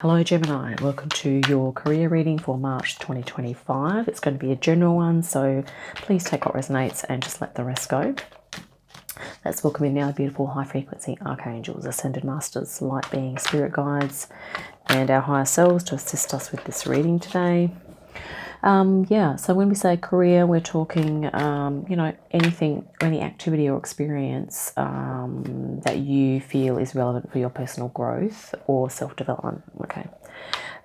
Hello Gemini, welcome to your career reading for March 2025. It's going to be a general one, so please take what resonates and just let the rest go. Let's welcome in now the beautiful high frequency archangels, ascended masters, light beings, spirit guides, and our higher selves to assist us with this reading today. So when we say career, we're talking, anything, any activity or experience that you feel is relevant for your personal growth or self-development, okay?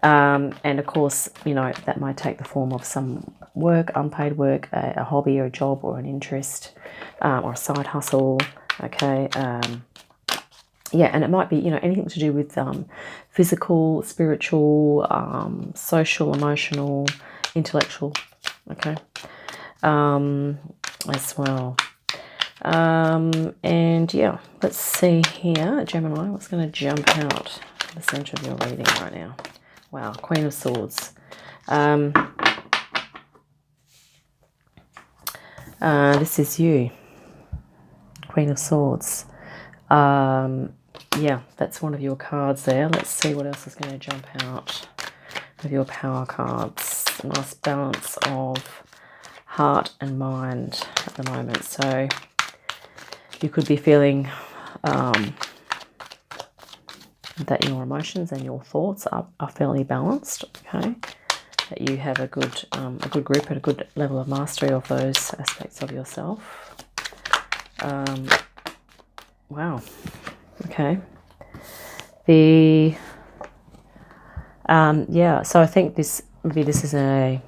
And of course, that might take the form of some work, unpaid work, a hobby or a job or an interest or a side hustle, okay? And it might be, anything to do with physical, spiritual, social, emotional, intellectual, okay, as well. Let's see here, Gemini, what's going to jump out the center of your reading right now? Wow, Queen of Swords. This is you, Queen of Swords. That's one of your cards there. Let's see what else is going to jump out of your power cards. A nice balance of heart and mind at the moment. So you could be feeling that your emotions and your thoughts are fairly balanced, okay? That you have a good grip and a good level of mastery of those aspects of yourself. Wow. Okay. So I think this is a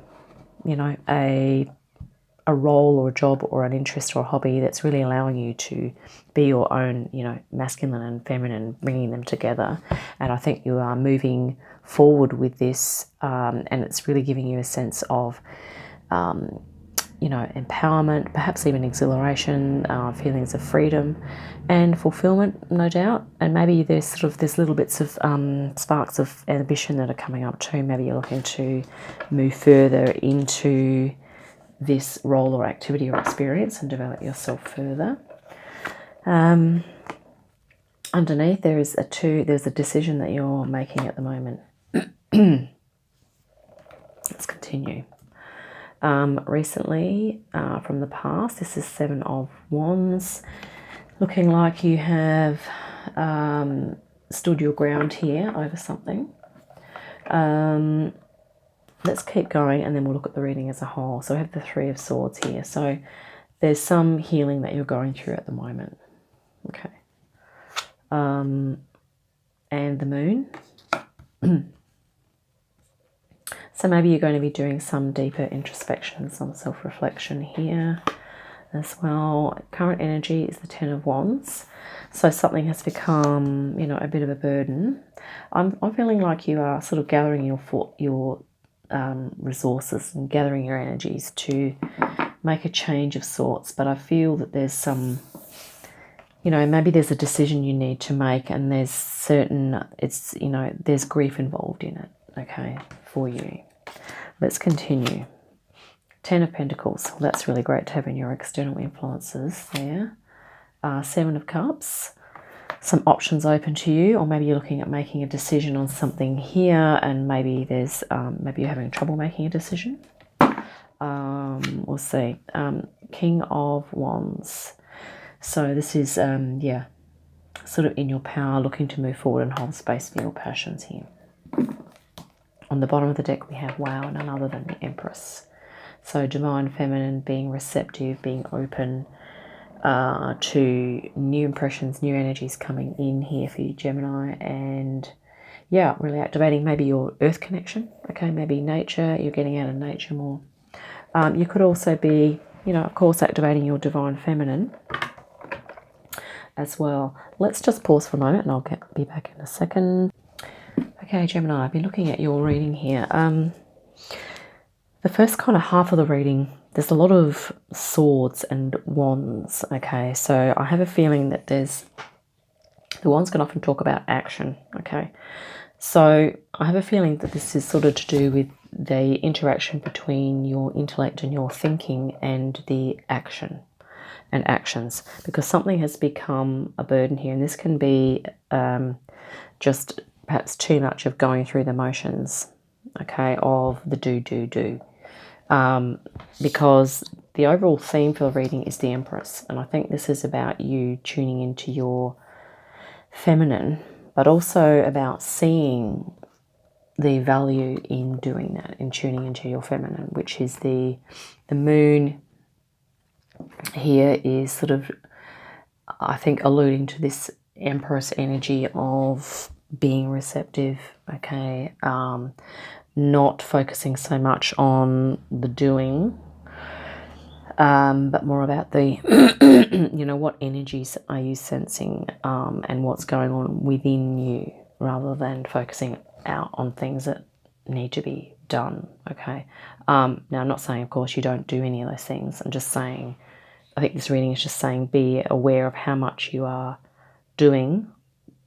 role or a job or an interest or a hobby that's really allowing you to be your own, masculine and feminine, bringing them together. And I think you are moving forward with this, and it's really giving you a sense of, empowerment, perhaps even exhilaration, feelings of freedom and fulfillment, no doubt. And maybe there's little bits of sparks of ambition that are coming up too. Maybe you're looking to move further into this role or activity or experience and develop yourself further. Underneath there's a decision that you're making at the moment. Let's continue. Recently, from the past, this is Seven of Wands, looking like you have stood your ground here over something. Let's keep going and then we'll look at the reading as a whole. So I have the Three of Swords here. So there's some healing that you're going through at the moment. Okay. And the Moon. So maybe you're going to be doing some deeper introspection, some self-reflection here as well. Current energy is the Ten of Wands. So something has become, a bit of a burden. I'm feeling like you are sort of gathering your resources and gathering your energies to make a change of sorts. But I feel that there's some, maybe there's a decision you need to make, and there's there's grief involved in it, okay, for you. Let's continue. Ten of Pentacles. Well, that's really great to have in your external influences there. Seven of Cups. Some options open to you, or maybe you're looking at making a decision on something here, and maybe there's maybe you're having trouble making a decision. We'll see. King of Wands. So this is sort of in your power, looking to move forward and hold space for your passions here. On the bottom of the deck we have Wow, none other than the Empress. So divine feminine, being receptive, being open to new impressions, new energies coming in here for you, Gemini. And really activating maybe your earth connection, okay, maybe nature, you're getting out of nature more. You could also be, of course, activating your divine feminine as well. Let's just pause for a moment and I'll be back in a second. Okay, Gemini, I've been looking at your reading here. The first kind of half of the reading, there's a lot of swords and wands, okay? So I have a feeling that the wands can often talk about action, okay? So I have a feeling that this is sort of to do with the interaction between your intellect and your thinking and the action and actions, because something has become a burden here, and this can be just perhaps too much of going through the motions, okay, of the do. Because the overall theme for the reading is the Empress. And I think this is about you tuning into your feminine, but also about seeing the value in doing that, in tuning into your feminine, which is the moon here is sort of, I think, alluding to this Empress energy of being receptive, okay, not focusing so much on the doing, but more about the, what energies are you sensing, and what's going on within you, rather than focusing out on things that need to be done, okay? Now, I'm not saying, of course, you don't do any of those things. I'm just saying, I think this reading is just saying be aware of how much you are doing,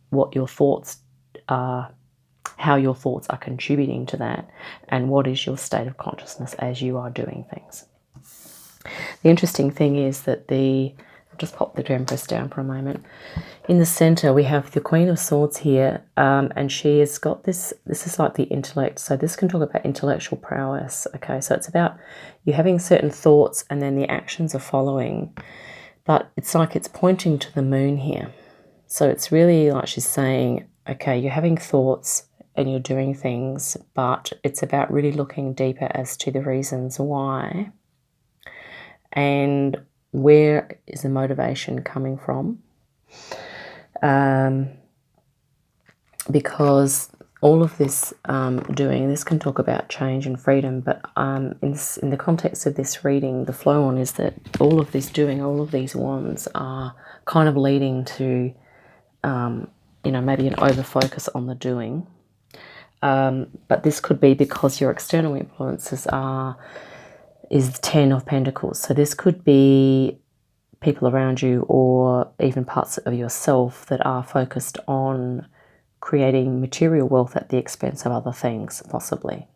what your thoughts are, how your thoughts are contributing to that, and what is your state of consciousness as you are doing things. The interesting thing is that I'll just pop the Empress down for a moment. In the center, we have the Queen of Swords here, and she has got this is like the intellect. So this can talk about intellectual prowess, okay? So it's about you having certain thoughts and then the actions are following, but it's like it's pointing to the moon here. So it's really like she's saying, okay, you're having thoughts and you're doing things, but it's about really looking deeper as to the reasons why and where is the motivation coming from. Because all of this doing, this can talk about change and freedom, but in the context of this reading, the flow on is that all of this doing, all of these wands are kind of leading to, maybe an over-focus on the doing. But this could be because your external influences is 10 of Pentacles. So this could be people around you or even parts of yourself that are focused on creating material wealth at the expense of other things, possibly.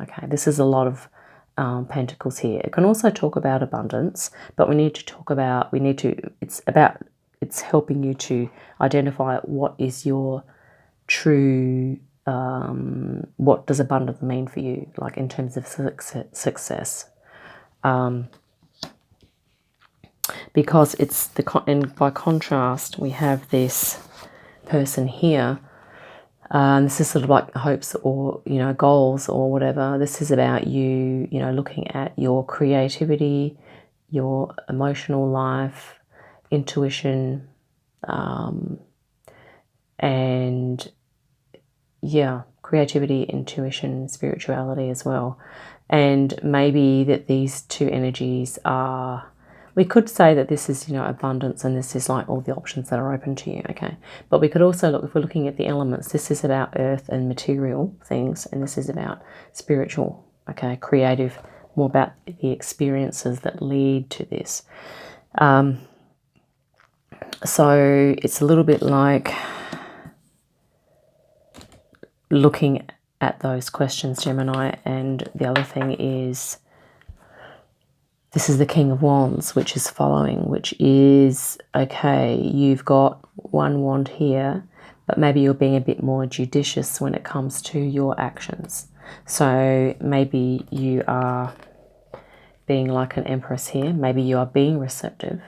Okay, this is a lot of Pentacles here. It can also talk about abundance, but it's helping you to identify what is your true, what does abundance mean for you, like in terms of success. Because and by contrast, we have this person here. This is sort of like hopes or, goals or whatever. This is about you, looking at your creativity, your emotional life, intuition, and creativity, intuition, spirituality as well. And maybe that these two energies are, we could say that this is, abundance, and this is like all the options that are open to you, okay? But we could also look, if we're looking at the elements, this is about earth and material things, and this is about spiritual, okay, creative, more about the experiences that lead to this. So it's a little bit like looking at those questions, Gemini. And the other thing is, this is the King of Wands, which is following, which is, okay, you've got one wand here, but maybe you're being a bit more judicious when it comes to your actions. So maybe you are being like an Empress here. Maybe you are being receptive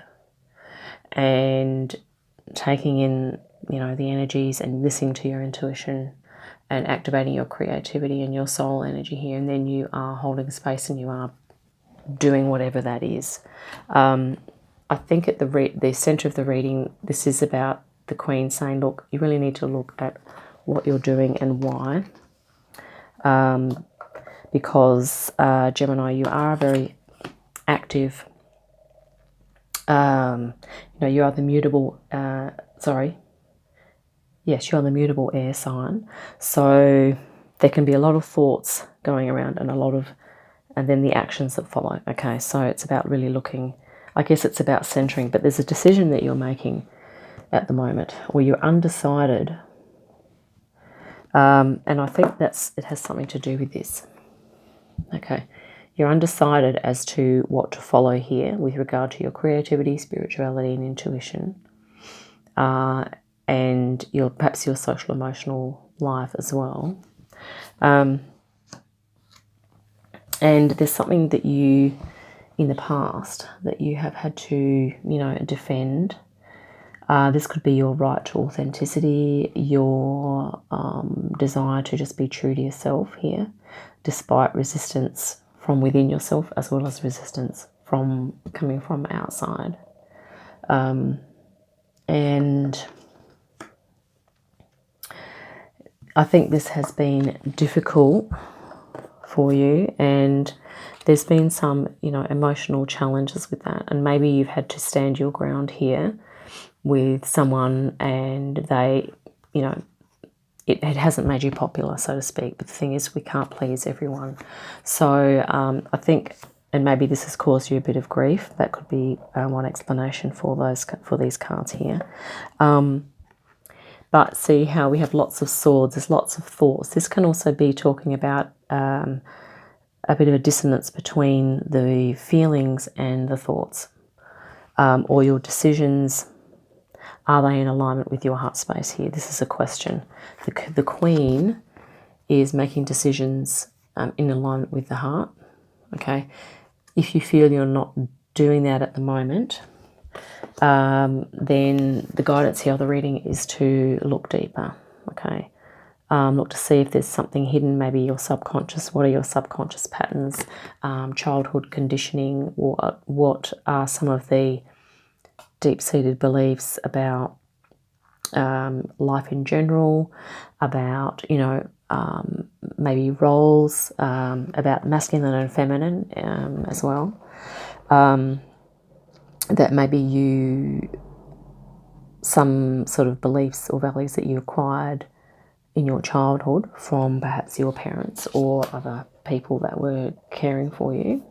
and taking in, the energies and listening to your intuition and activating your creativity and your soul energy here. And then you are holding space and you are doing whatever that is. I think at the center of the reading, this is about the Queen saying, look, you really need to look at what you're doing and why. Because Gemini, you are very active. You are the mutable, Yes, you're the mutable air sign. So there can be a lot of thoughts going around and then the actions that follow. Okay, so it's about really looking, I guess it's about centering, but there's a decision that you're making at the moment, or you're undecided. And I think it has something to do with this. Okay, you're undecided as to what to follow here with regard to your creativity, spirituality, and intuition. And perhaps your social emotional life as well. And there's something that you, in the past, that you have had to, you know, defend. This could be your right to authenticity, your desire to just be true to yourself here, despite resistance from within yourself as well as resistance from coming from outside. And I think this has been difficult for you, and there's been some, you know, emotional challenges with that, and maybe you've had to stand your ground here with someone and they, you know, it hasn't made you popular, so to speak, but the thing is we can't please everyone. So I think, and maybe this has caused you a bit of grief. That could be one explanation for these cards here. But see how we have lots of swords, there's lots of thoughts. This can also be talking about a bit of a dissonance between the feelings and the thoughts, or your decisions. Are they in alignment with your heart space here? This is a question. The Queen is making decisions in alignment with the heart. Okay. If you feel you're not doing that at the moment, then the guidance here of the reading is to look deeper. Okay. Look to see if there's something hidden, maybe your subconscious. What are your subconscious patterns, childhood conditioning? What are some of the deep-seated beliefs about life in general, about, you know, maybe roles, about masculine and feminine as well, that maybe some sort of beliefs or values that you acquired in your childhood from perhaps your parents or other people that were caring for you.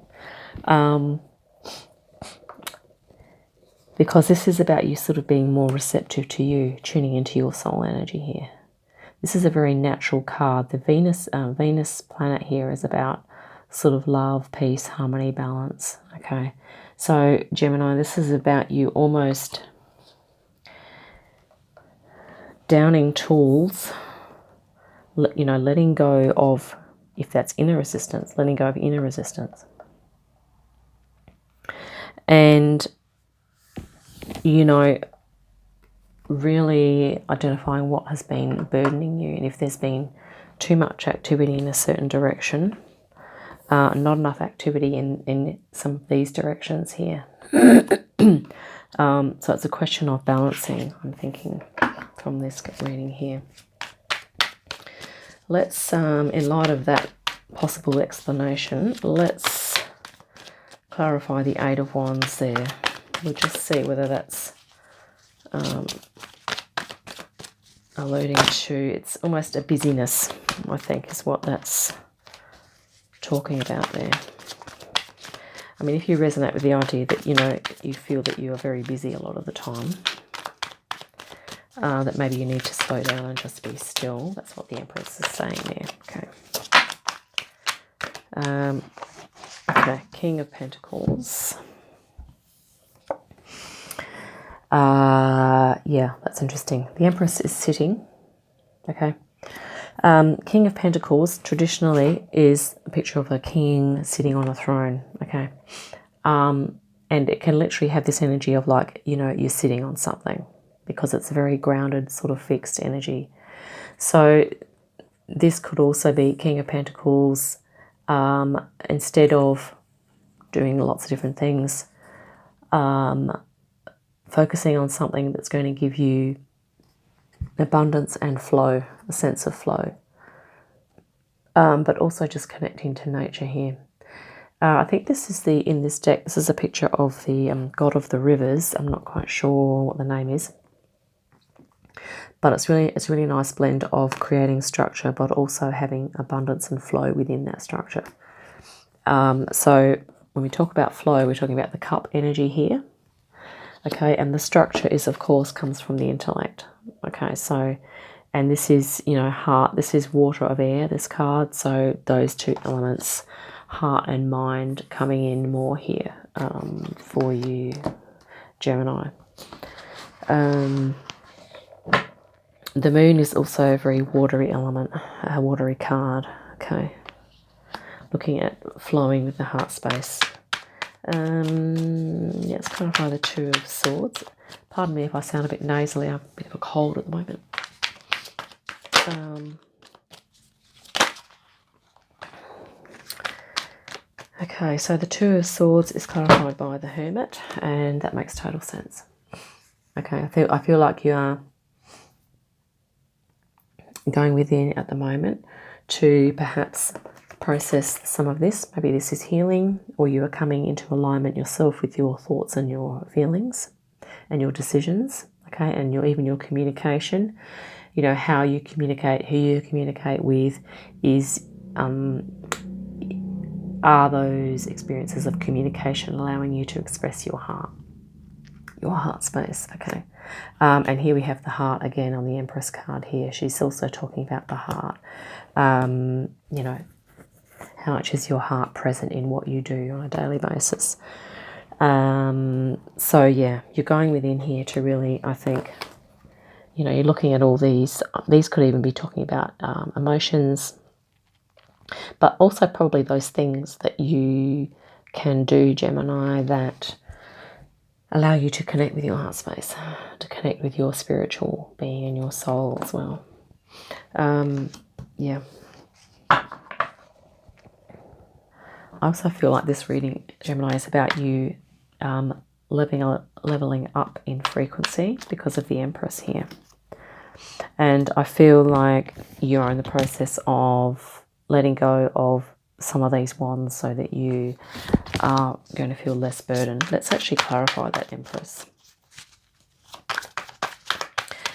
Because this is about you sort of being more receptive to you, tuning into your soul energy here. This is a very natural card. The Venus planet here is about sort of love, peace, harmony, balance. Okay, so Gemini, this is about you almost downing tools, you know, letting go of, if that's inner resistance, letting go of inner resistance. And, you know, really identifying what has been burdening you, and if there's been too much activity in a certain direction, not enough activity in some of these directions here. So it's a question of balancing, I'm thinking, from this reading here. Let's, in light of that possible explanation, let's clarify the Eight of Wands there. We'll just see whether that's alluding to, it's almost a busyness, I think, is what that's talking about there. I mean, if you resonate with the idea that, you know, you feel that you are very busy a lot of the time, that maybe you need to slow down and just be still. That's what the Empress is saying there. Okay. Okay, King of Pentacles. Yeah, that's interesting. The Empress is sitting. Okay. King of Pentacles traditionally is a picture of a king sitting on a throne. Okay. And it can literally have this energy of, like, you know, you're sitting on something, because it's a very grounded, sort of fixed energy. So this could also be King of Pentacles, instead of doing lots of different things, focusing on something that's going to give you abundance and flow, a sense of flow, but also just connecting to nature here. I think this is in this deck, this is a picture of the God of the Rivers. I'm not quite sure what the name is, but it's really a nice blend of creating structure, but also having abundance and flow within that structure. So when we talk about flow, we're talking about the cup energy here. Okay, and the structure is, of course, comes from the intellect. Okay, so, and this is, you know, heart, this is water of air, this card. So those two elements, heart and mind, coming in more here for you, Gemini. The moon is also a very watery element, a watery card. Okay. Looking at flowing with the heart space. Yeah, it's kind of like the Two of Swords. Pardon me if I sound a bit nasally. I have a bit of a cold at the moment. Okay, so the Two of Swords is clarified by the Hermit, and that makes total sense. Okay, I feel like you are going within at the moment to perhaps process some of this. Maybe this is healing, or you are coming into alignment yourself with your thoughts and your feelings and your decisions, okay, and even your communication. You know, how you communicate, who you communicate with is, are those experiences of communication allowing you to express your heart space, okay. And here we have the heart again on the Empress card here. She's also talking about the heart. You know, how much is your heart present in what you do on a daily basis? So yeah, you're going within here to really, I think, you know, you're looking at all these could even be talking about emotions, but also probably those things that you can do, Gemini, that allow you to connect with your heart space, to connect with your spiritual being and your soul as well. Yeah. I also feel like this reading, Gemini, is about you leveling up in frequency because of the Empress here. And I feel like you're in the process of letting go of some of these wands so that you are going to feel less burdened. Let's actually clarify that, Empress.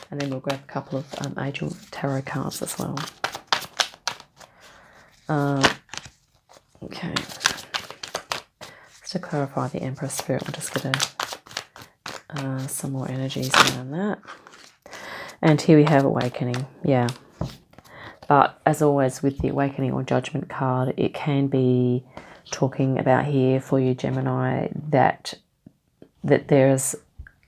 And then we'll grab a couple of Angel Tarot cards as well. Okay. Just to clarify the Empress Spirit, I'll just get some more energies around that. And here we have Awakening. Yeah. But as always with the Awakening or Judgment card, it can be talking about here for you, Gemini, that there's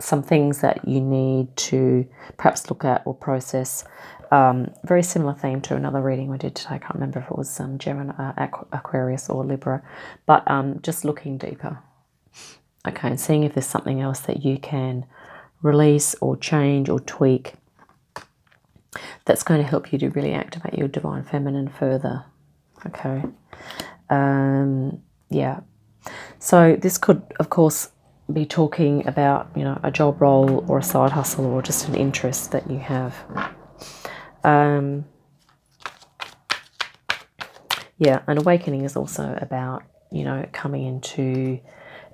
some things that you need to perhaps look at or process. Very similar theme to another reading we did today. I can't remember if it was Gemini, Aquarius or Libra, but just looking deeper. Okay, and seeing if there's something else that you can release or change or tweak that's going to help you to really activate your divine feminine further. Okay. Yeah. So this could, of course, be talking about, you know, a job role or a side hustle or just an interest that you have. Yeah, an awakening is also about, you know, coming into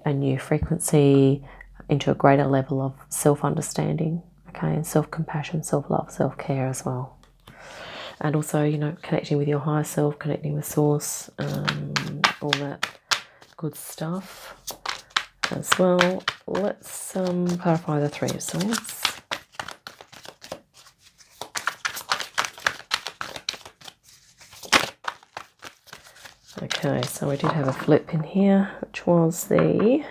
a new frequency, into a greater level of self-understanding, okay, and self-compassion, self-love, self-care as well. And also, you know, connecting with your higher self, connecting with Source, all that good stuff as well. Let's clarify the Three of Swords. Okay, so we did have a flip in here, which was the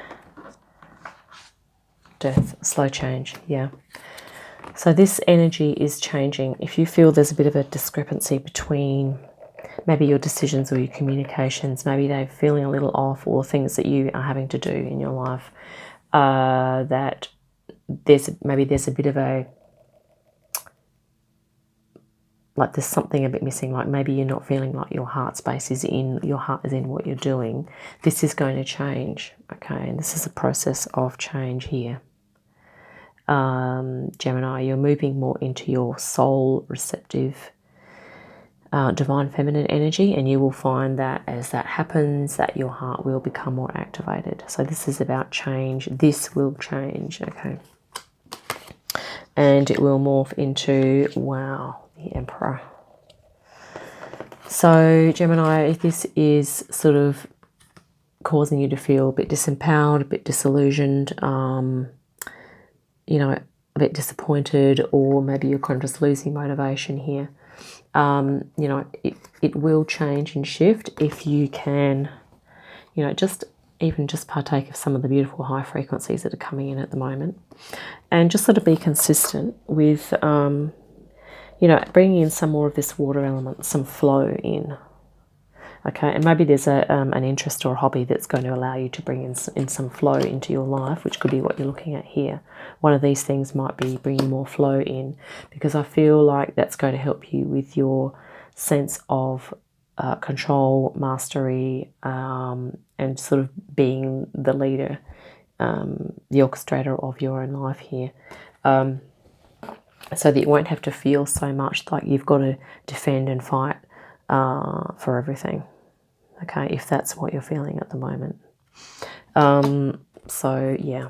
Death, slow change, yeah. So this energy is changing. If you feel there's a bit of a discrepancy between maybe your decisions or your communications, maybe they're feeling a little off, or things that you are having to do in your life, that there's a bit of a, like there's something a bit missing, like maybe you're not feeling like your heart space is in, your heart is in what you're doing. This is going to change, okay? And this is a process of change here. Gemini, you're moving more into your soul receptive divine feminine energy, and you will find that as that happens, that your heart will become more activated. So this is about change. This will change, okay? And it will morph into, wow, the Emperor. So Gemini, if this is sort of causing you to feel a bit disempowered, a bit disillusioned, you know, a bit disappointed, or maybe you're kind of just losing motivation here, you know, it will change and shift if you can, you know, just partake of some of the beautiful high frequencies that are coming in at the moment, and just sort of be consistent with, you know, bringing in some more of this water element, some flow in. Okay, and maybe there's an interest or a hobby that's going to allow you to bring in some flow into your life, which could be what you're looking at here. One of these things might be bringing more flow in, because I feel like that's going to help you with your sense of control, mastery, and sort of being the leader, the orchestrator of your own life here. So that you won't have to feel so much like you've got to defend and fight for everything. Okay, if that's what you're feeling at the moment. So yeah,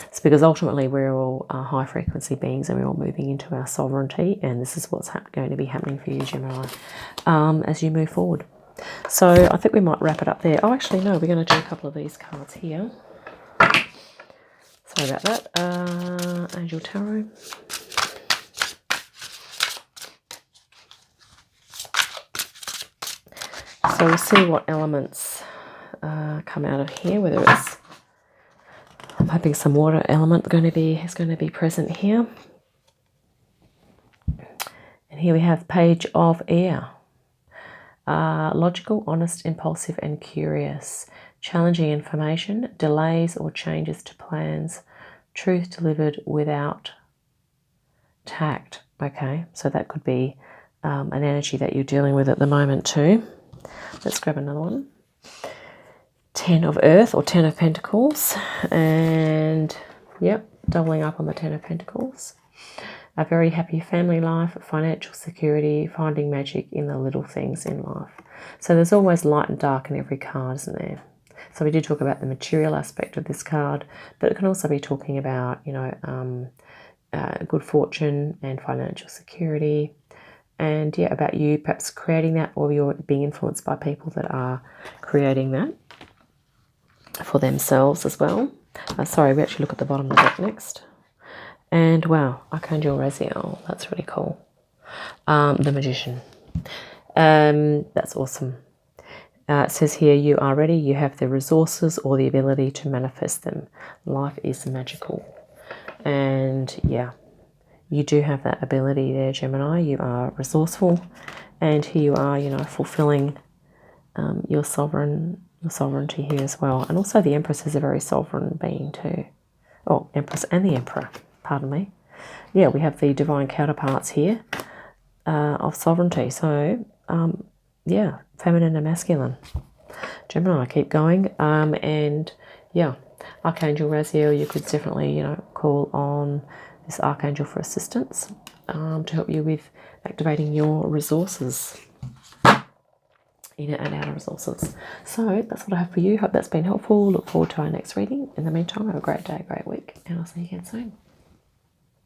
it's because ultimately we're all high frequency beings, and we're all moving into our sovereignty, and this is what's going to be happening for you, Gemini, as you move forward. So I think we might wrap it up there. Oh, actually no, we're going to do a couple of these cards here. Sorry about that. Angel Tarot. So we'll see what elements come out of here, whether it's, I'm hoping some water element is going to be present here. And here we have Page of Air. Logical, honest, impulsive and curious. Challenging information, delays or changes to plans, truth delivered without tact. Okay, so that could be an energy that you're dealing with at the moment too. Let's grab another one. 10 of Earth or 10 of Pentacles. And, yep, doubling up on the 10 of Pentacles. A very happy family life, financial security, finding magic in the little things in life. So there's always light and dark in every card, isn't there? So we did talk about the material aspect of this card, but it can also be talking about, you know, good fortune and financial security. And yeah, about you perhaps creating that, or you're being influenced by people that are creating that for themselves as well. Sorry, we actually look at the bottom of the deck next. And wow, Archangel Raziel, that's really cool. The Magician. That's awesome. It says here, you are ready, you have the resources or the ability to manifest them. Life is magical. And yeah, you do have that ability there, Gemini. You are resourceful, and here you are, you know, fulfilling your sovereignty here as well. And also the Empress is a very sovereign being too. Oh, Empress and the Emperor, pardon me. Yeah, we have the divine counterparts here of sovereignty. So, yeah, feminine and masculine. Gemini, keep going. And yeah, Archangel Raziel, you could definitely, you know, call on this Archangel for assistance to help you with activating your resources, inner and outer resources. So that's what I have for you. Hope that's been helpful. Look forward to our next reading. In the meantime, have a great day, great week, and I'll see you again soon.